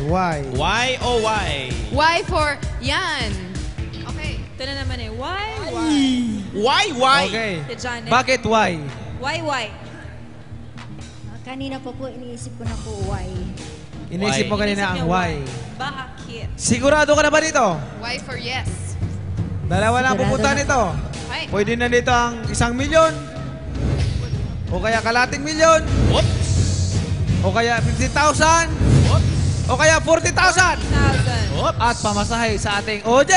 Y. Y o Y? Y for yan. Okay. Ito na naman eh. Why? Y. Okay. Si Janet. Bakit Y? Why? Kanina pa po, iniisip ko na po why. Inisip mo kanina ang Y. Bakit? Sigurado ka na ba dito? Y for yes. Dalawa lang Sigurado pupunta na. nito. Okay. Pwede na dito ang 1 milyon. O kaya kalating milyon. Oops. O kaya 50,000. O kaya 40,000. 1,000. Oops. At pamasahe sa ating OJ!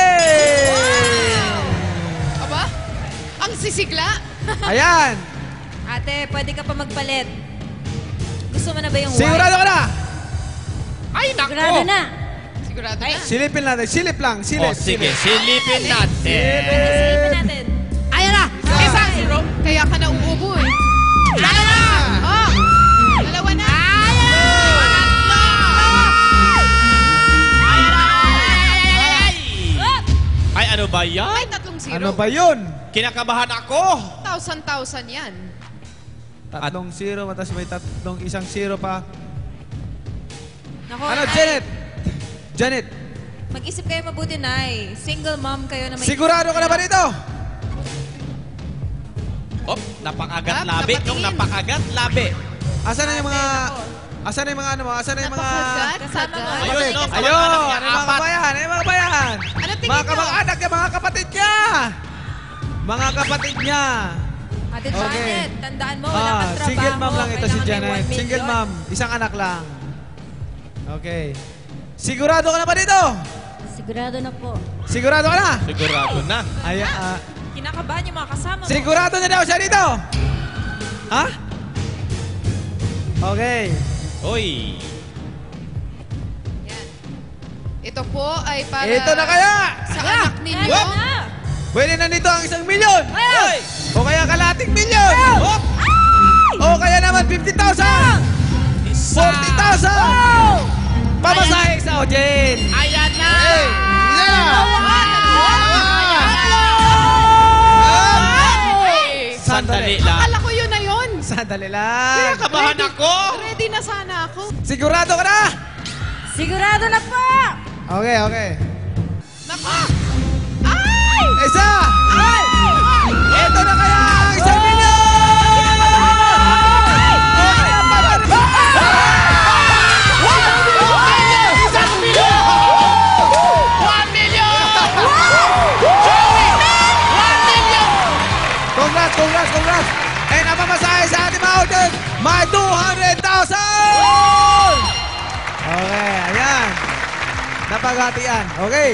Aba? Ang sisigla. Ayan! Ate, pwede ka pa magpalit. Gusto mo na ba yung Sigurado ka na! Ay, Sigurado nako. na. Sigurado na. Silipin natin. Silip lang. Silip. O, sige. Silipin natin. Silipin natin. Ayan na! Isa! Zero. Kaya ka na uubo eh. Ayan na! Oh! Dalawa na! Ay, ano ba yan? May 3 zero. Ano ba yun? Kinakabahan ako. 1,000 yan. 3 0, matas may 1 0 pa. Nako, Ano, Nay, Janet? Janet, mag-isip kayo mabuti, Nay. Single mom kayo na may... sigurado ka na ba dito? Op, napakagat Up, labi. napatingin. Nung napakagat labi. Asan na yung mga... Ate, nako. Asan na yung mga ano mo? Asan na yung mga... Napakagat. Kasama mo. Ayun, Kapatid? no, Ayun! kamag-anak niya, Ano yung mga apat. kabayan? Ano yung mga kabayan? Ano tingin Mga nyo? kamag-anak niya, mga kapatid niya! Mga kapatid niya! Ate Okay. Janet, tandaan mo, wala kang trabaho. Single mom lang ito si Kailangan may Janet. 1 million. Single mom. Isang anak lang. Okay. Sigurado ka na ba dito? Sigurado na po. Sigurado ka na? Sigurado na. Ay, Kinakabahan yung mga kasama mo. sigurado na daw siya dito? Ha? Okay. Uy. Yan. Ito po ay para... Ito na kaya! Sa anak ninyo. Ayan na! Pwede na dito ang 1 milyon! Uy. O kaya kalating milyon! Op. O kaya naman 50,000! Isa. 40,000! Pamasahe sa Ojen! Ayan na. Hey! Sandali lang. Akala ko yun na yun. Sandali lang. Kinakabahan ako. Ready na sana ako. Sigurado ka na? Sigurado na po! Okay, okay. Nako! Ay! Isa! Ito na kaya ang 1 milyon! Congrats, congrats, congrats! And ang pamasahe sa ating mga audience, may 200,000! Okay, ayan. Napaghatian. Okay.